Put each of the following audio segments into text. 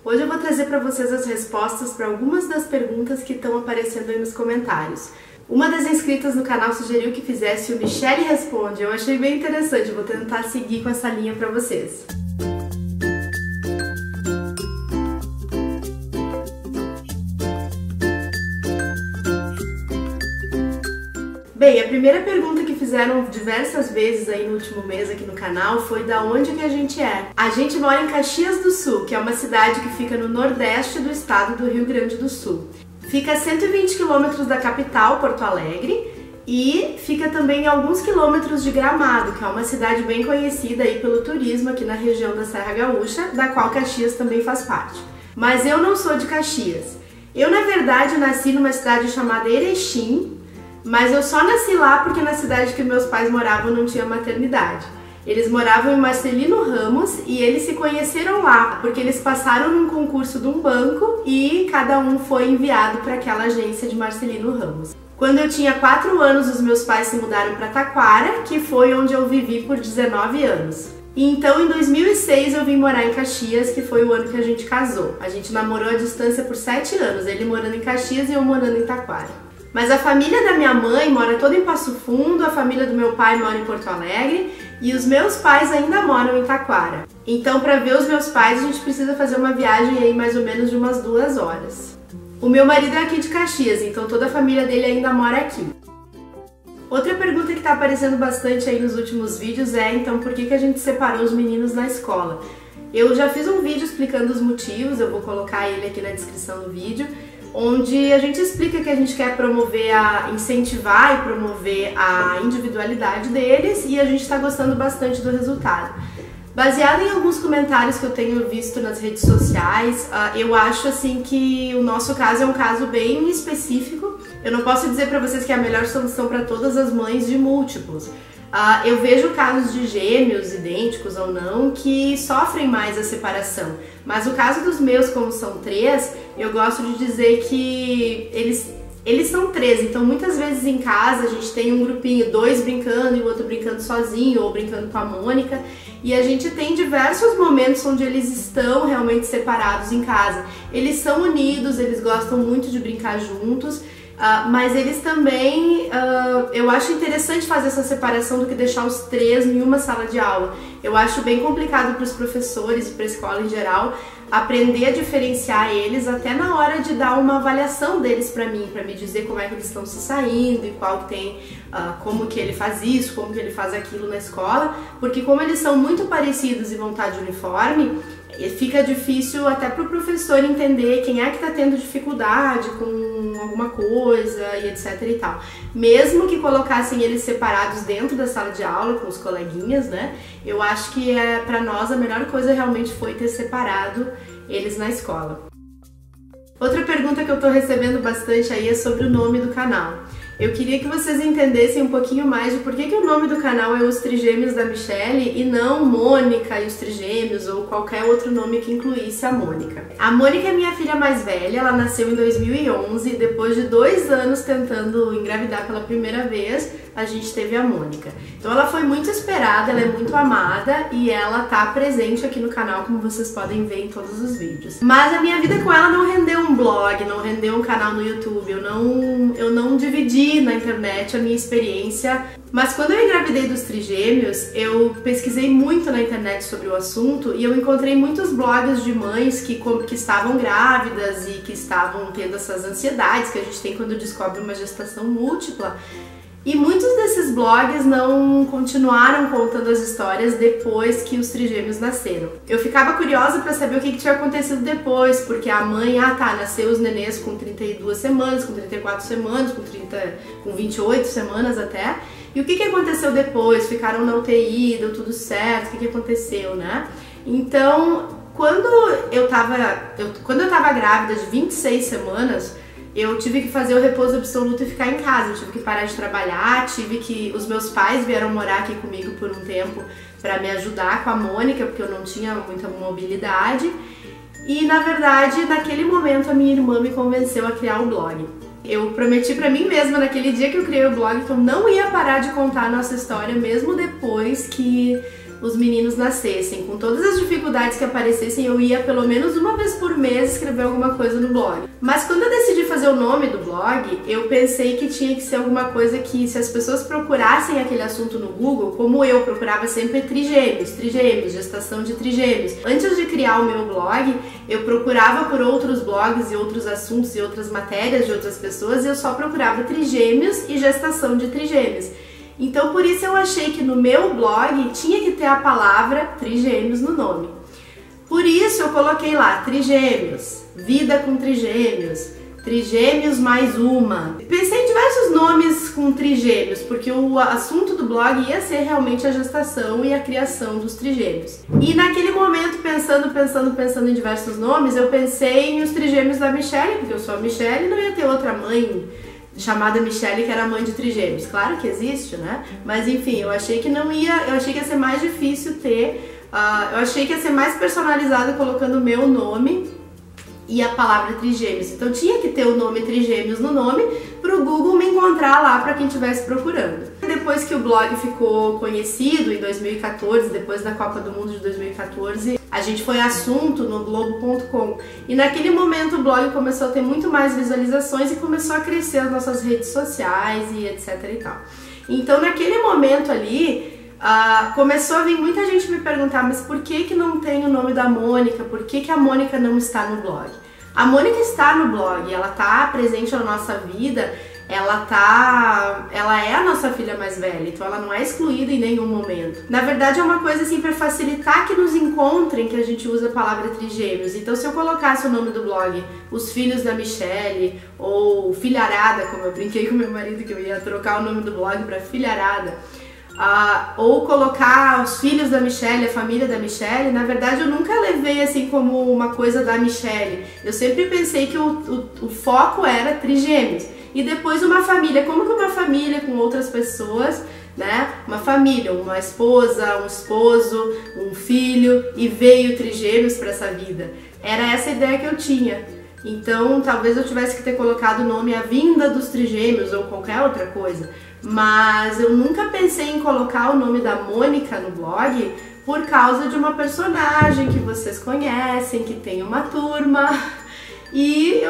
Hoje eu vou trazer para vocês as respostas para algumas das perguntas que estão aparecendo aí nos comentários. Uma das inscritas no canal sugeriu que fizesse o Michele Responde. Eu achei bem interessante, eu vou tentar seguir com essa linha para vocês. Bem, a primeira pergunta que fizeram diversas vezes aí no último mês aqui no canal foi da onde que a gente é. A gente mora em Caxias do Sul, que é uma cidade que fica no nordeste do estado do Rio Grande do Sul. Fica a 120 quilômetros da capital, Porto Alegre, e fica também a alguns quilômetros de Gramado, que é uma cidade bem conhecida aí pelo turismo aqui na região da Serra Gaúcha, da qual Caxias também faz parte. Mas eu não sou de Caxias. Eu, na verdade, nasci numa cidade chamada Erechim, mas eu só nasci lá porque na cidade que meus pais moravam não tinha maternidade. Eles moravam em Marcelino Ramos e eles se conheceram lá, porque eles passaram num concurso de um banco e cada um foi enviado para aquela agência de Marcelino Ramos. Quando eu tinha 4 anos, os meus pais se mudaram para Taquara, que foi onde eu vivi por 19 anos. E então, em 2006, eu vim morar em Caxias, que foi o ano que a gente casou. A gente namorou à distância por 7 anos, ele morando em Caxias e eu morando em Taquara. Mas a família da minha mãe mora toda em Passo Fundo, a família do meu pai mora em Porto Alegre e os meus pais ainda moram em Taquara. Então, para ver os meus pais, a gente precisa fazer uma viagem aí mais ou menos de umas 2 horas. O meu marido é aqui de Caxias, então toda a família dele ainda mora aqui. Outra pergunta que está aparecendo bastante aí nos últimos vídeos é, então, por que a gente separou os meninos na escola? Eu já fiz um vídeo explicando os motivos, eu vou colocar ele aqui na descrição do vídeo, onde a gente explica que a gente quer incentivar e promover a individualidade deles e a gente está gostando bastante do resultado. Baseado em alguns comentários que eu tenho visto nas redes sociais, eu acho assim que o nosso caso é um caso bem específico. Eu não posso dizer para vocês que é a melhor solução para todas as mães de múltiplos. Eu vejo casos de gêmeos, idênticos ou não, que sofrem mais a separação. Mas o caso dos meus, como são 3, eu gosto de dizer que eles são 3. Então muitas vezes em casa a gente tem um grupinho, 2 brincando e o outro brincando sozinho ou brincando com a Mônica. E a gente tem diversos momentos onde eles estão realmente separados em casa. Eles são unidos, eles gostam muito de brincar juntos. Mas eles também, eu acho interessante fazer essa separação do que deixar os 3 em uma sala de aula. Eu acho bem complicado para os professores e para a escola em geral aprender a diferenciar eles até na hora de dar uma avaliação deles para me dizer como é que eles estão se saindo e qual tem, como que ele faz isso, como que ele faz aquilo na escola, porque como eles são muito parecidos e vão estar de uniforme, fica difícil até para o professor entender quem é que está tendo dificuldade com alguma coisa e etc e tal. Mesmo que colocassem eles separados dentro da sala de aula com os coleguinhas, né? Eu acho que para nós a melhor coisa realmente foi ter separado eles na escola. Outra pergunta que eu tô recebendo bastante aí é sobre o nome do canal. Eu queria que vocês entendessem um pouquinho mais de por que o nome do canal é Os Trigêmeos da Michele e não Mônica e os Trigêmeos ou qualquer outro nome que incluísse a Mônica. A Mônica é minha filha mais velha, ela nasceu em 2011, depois de 2 anos tentando engravidar pela primeira vez, a gente teve a Mônica. Então ela foi muito esperada, ela é muito amada e ela tá presente aqui no canal, como vocês podem ver em todos os vídeos. Mas a minha vida com ela não rendeu um blog, não rendeu um canal no YouTube, eu não dividi na internet a minha experiência. Mas quando eu engravidei dos trigêmeos, eu pesquisei muito na internet sobre o assunto e eu encontrei muitos blogs de mães que estavam grávidas e que estavam tendo essas ansiedades que a gente tem quando descobre uma gestação múltipla. E muitos desses blogs não continuaram contando as histórias depois que os trigêmeos nasceram. Eu ficava curiosa para saber o que tinha acontecido depois, porque a mãe, nasceu os nenês com 32 semanas, com 34 semanas, com 28 semanas até. E o que aconteceu depois? Ficaram na UTI, deu tudo certo, o que aconteceu, né? Então, quando eu tava grávida de 26 semanas, eu tive que fazer o repouso absoluto e ficar em casa, eu tive que parar de trabalhar, os meus pais vieram morar aqui comigo por um tempo para me ajudar com a Mônica, porque eu não tinha muita mobilidade. E na verdade, naquele momento a minha irmã me convenceu a criar o blog. Eu prometi pra mim mesma naquele dia que eu criei o blog que eu não ia parar de contar a nossa história, mesmo depois que os meninos nascessem. Com todas as dificuldades que aparecessem, eu ia pelo menos uma vez por mês escrever alguma coisa no blog. Mas quando eu decidi fazer o nome do blog, eu pensei que tinha que ser alguma coisa que, se as pessoas procurassem aquele assunto no Google, como eu procurava sempre trigêmeos, gestação de trigêmeos. Antes de criar o meu blog, eu procurava por outros blogs e outros assuntos e outras matérias de outras pessoas, e eu só procurava trigêmeos e gestação de trigêmeos. Então, por isso eu achei que no meu blog tinha que ter a palavra trigêmeos no nome. Por isso eu coloquei lá trigêmeos, vida com trigêmeos, trigêmeos mais uma. Pensei em diversos nomes com trigêmeos, porque o assunto do blog ia ser realmente a gestação e a criação dos trigêmeos. E naquele momento, pensando em diversos nomes, eu pensei em os trigêmeos da Michelle, porque eu sou a Michelle e não ia ter outra mãe chamada Michelle que era mãe de trigêmeos. Claro que existe, né? Mas enfim, eu achei que ia ser mais difícil ter, eu achei que ia ser mais personalizado colocando o meu nome e a palavra trigêmeos. Então tinha que ter o nome trigêmeos no nome para o Google me encontrar lá para quem estivesse procurando. Depois que o blog ficou conhecido, em 2014, depois da Copa do Mundo de 2014, a gente foi assunto no Globo.com. E naquele momento o blog começou a ter muito mais visualizações e começou a crescer as nossas redes sociais e etc e tal. Então naquele momento ali, começou a vir muita gente me perguntar, mas por que não tem o nome da Mônica? Por que a Mônica não está no blog? A Mônica está no blog, ela está presente na nossa vida, ela é a nossa filha mais velha, então ela não é excluída em nenhum momento. Na verdade é uma coisa assim para facilitar que nos encontrem que a gente usa a palavra trigêmeos. Então se eu colocasse o nome do blog Os Filhos da Michelle ou Filharada, como eu brinquei com meu marido que eu ia trocar o nome do blog para Filharada, ou colocar os filhos da Michelle, a família da Michelle, na verdade eu nunca levei assim como uma coisa da Michelle. Eu sempre pensei que o foco era trigêmeos. E depois uma família, como que uma família com outras pessoas, né? Uma família, uma esposa, um esposo, um filho, e veio trigêmeos para essa vida. Era essa a ideia que eu tinha. Então talvez eu tivesse que ter colocado o nome A Vinda dos Trigêmeos ou qualquer outra coisa. Mas eu nunca pensei em colocar o nome da Mônica no blog por causa de uma personagem que vocês conhecem, que tem uma turma. E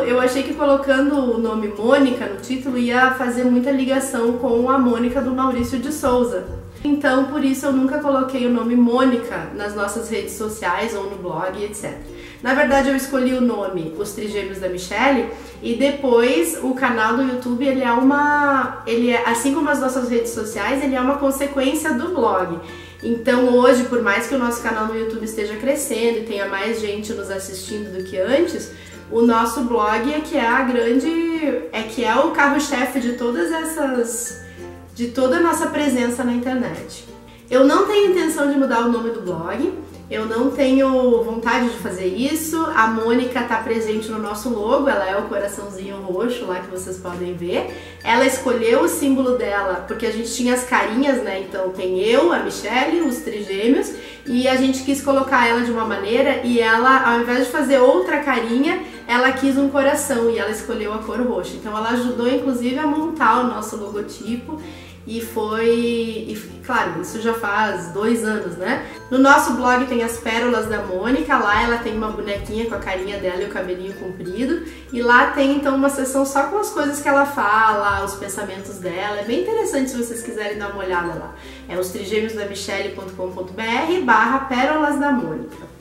eu achei que colocando o nome Mônica no título ia fazer muita ligação com a Mônica do Maurício de Souza. Então por isso eu nunca coloquei o nome Mônica nas nossas redes sociais ou no blog, etc. Na verdade eu escolhi o nome Os Trigêmeos da Michelle e depois o canal do YouTube ele é assim como as nossas redes sociais, ele é uma consequência do blog. Então hoje, por mais que o nosso canal no YouTube esteja crescendo e tenha mais gente nos assistindo do que antes, o nosso blog é que é o carro-chefe de de toda a nossa presença na internet. Eu não tenho intenção de mudar o nome do blog, eu não tenho vontade de fazer isso. A Mônica está presente no nosso logo, ela é o coraçãozinho roxo lá que vocês podem ver. Ela escolheu o símbolo dela porque a gente tinha as carinhas, né? Então tem eu, a Michelle, os trigêmeos, e a gente quis colocar ela de uma maneira e ela, ao invés de fazer outra carinha, ela quis um coração e ela escolheu a cor roxa. Então ela ajudou inclusive a montar o nosso logotipo. Claro, isso já faz 2 anos, né? No nosso blog tem as pérolas da Mônica, lá ela tem uma bonequinha com a carinha dela e o cabelinho comprido, e lá tem então uma seção só com as coisas que ela fala, os pensamentos dela. É bem interessante se vocês quiserem dar uma olhada lá. É ostrigêmeosdamichelle.com.br/pérolas da Mônica.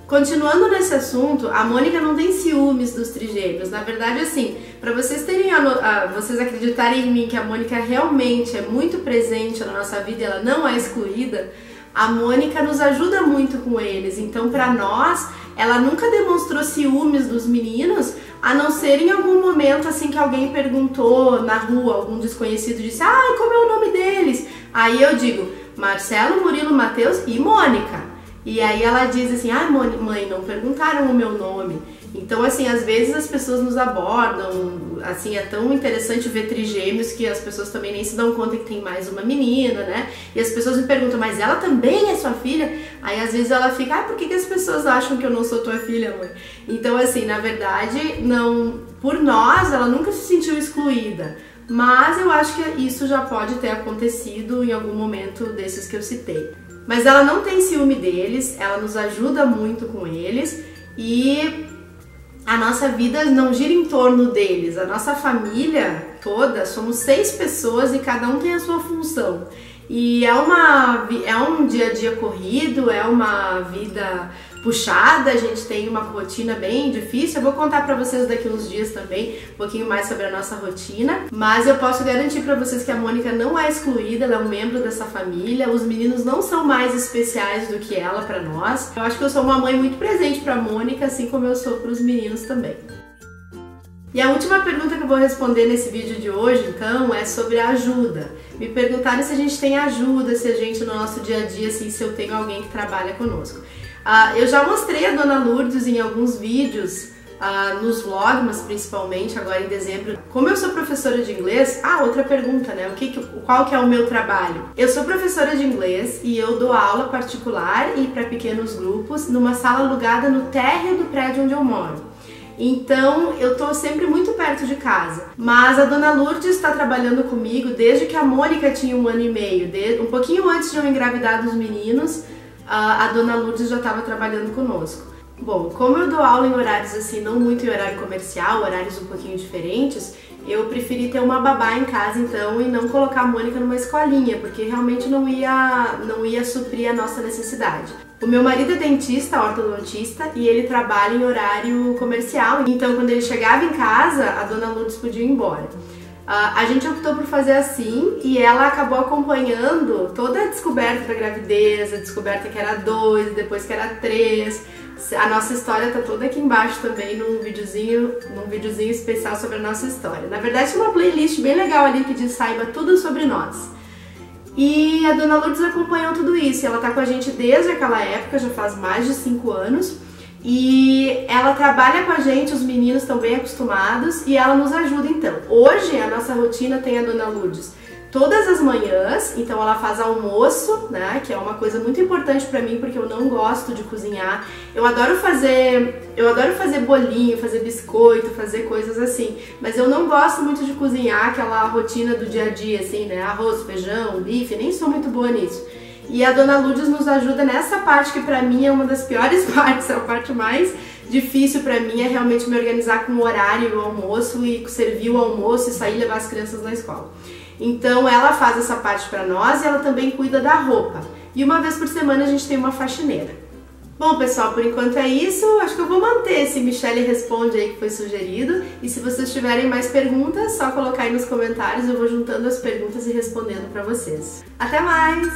Continuando nesse assunto, a Mônica não tem ciúmes dos trigêmeos. Na verdade, assim, para vocês vocês acreditarem em mim que a Mônica realmente é muito presente na nossa vida e ela não é excluída, a Mônica nos ajuda muito com eles. Então, para nós, ela nunca demonstrou ciúmes dos meninos, a não ser em algum momento assim que alguém perguntou na rua, algum desconhecido disse: "Ah, como é o nome deles?" Aí eu digo: Marcelo, Murilo, Matheus e Mônica. E aí ela diz assim: "Ah, mãe, não perguntaram o meu nome." Então, assim, às vezes as pessoas nos abordam, assim, é tão interessante ver trigêmeos que as pessoas também nem se dão conta que tem mais uma menina, né? E as pessoas me perguntam: "Mas ela também é sua filha?" Aí às vezes ela fica: "Ah, por que as pessoas acham que eu não sou tua filha, mãe?" Então, assim, na verdade, não, por nós, ela nunca se sentiu excluída. mas eu acho que isso já pode ter acontecido em algum momento desses que eu citei. Mas ela não tem ciúme deles, ela nos ajuda muito com eles e a nossa vida não gira em torno deles. A nossa família toda, somos 6 pessoas e cada um tem a sua função. E é um dia a dia corrido, é uma vida puxada, a gente tem uma rotina bem difícil. Eu vou contar pra vocês daqui uns dias também um pouquinho mais sobre a nossa rotina, mas eu posso garantir pra vocês que a Mônica não é excluída, ela é um membro dessa família. Os meninos não são mais especiais do que ela pra nós. Eu acho que eu sou uma mãe muito presente pra Mônica, assim como eu sou pros meninos também. E a última pergunta que eu vou responder nesse vídeo de hoje, então, é sobre a ajuda. Me perguntaram se a gente tem ajuda, se a gente no nosso dia a dia, assim, se eu tenho alguém que trabalha conosco. Eu já mostrei a Dona Lourdes em alguns vídeos, nos vlogmas principalmente, agora em dezembro. Como eu sou professora de inglês, outra pergunta, né? Qual que é o meu trabalho? Eu sou professora de inglês e eu dou aula particular e para pequenos grupos numa sala alugada no térreo do prédio onde eu moro. Então eu tô sempre muito perto de casa. Mas a Dona Lourdes está trabalhando comigo desde que a Mônica tinha 1 ano e meio. Um pouquinho antes de eu engravidar dos meninos, a Dona Lourdes já estava trabalhando conosco. Bom, como eu dou aula em horários assim, não muito em horário comercial, horários um pouquinho diferentes, eu preferi ter uma babá em casa então e não colocar a Mônica numa escolinha, porque realmente não ia suprir a nossa necessidade. O meu marido é dentista, ortodontista, e ele trabalha em horário comercial, então quando ele chegava em casa, a Dona Lourdes podia ir embora. A gente optou por fazer assim e ela acabou acompanhando toda a descoberta da gravidez, a descoberta que era 2, depois que era 3. A nossa história tá toda aqui embaixo também num videozinho especial sobre a nossa história. Na verdade, tem uma playlist bem legal ali que diz Saiba Tudo Sobre Nós. E a Dona Lourdes acompanhou tudo isso, ela tá com a gente desde aquela época, já faz mais de 5 anos. E ela trabalha com a gente, os meninos estão bem acostumados e ela nos ajuda então. Hoje a nossa rotina tem a Dona Lourdes todas as manhãs, então ela faz almoço, né, que é uma coisa muito importante pra mim porque eu não gosto de cozinhar. Eu adoro fazer bolinho, fazer biscoito, fazer coisas assim, mas eu não gosto muito de cozinhar aquela rotina do dia a dia assim, né, arroz, feijão, bife, nem sou muito boa nisso. E a Dona Lourdes nos ajuda nessa parte que pra mim é uma das piores partes, é a parte mais difícil pra mim, é realmente me organizar com o horário do almoço e servir o almoço e sair e levar as crianças na escola. Então ela faz essa parte pra nós e ela também cuida da roupa. E uma vez por semana a gente tem uma faxineira. Bom, pessoal, por enquanto é isso. Acho que eu vou manter esse Michele Responde aí que foi sugerido. E se vocês tiverem mais perguntas, só colocar aí nos comentários. Eu vou juntando as perguntas e respondendo pra vocês. Até mais!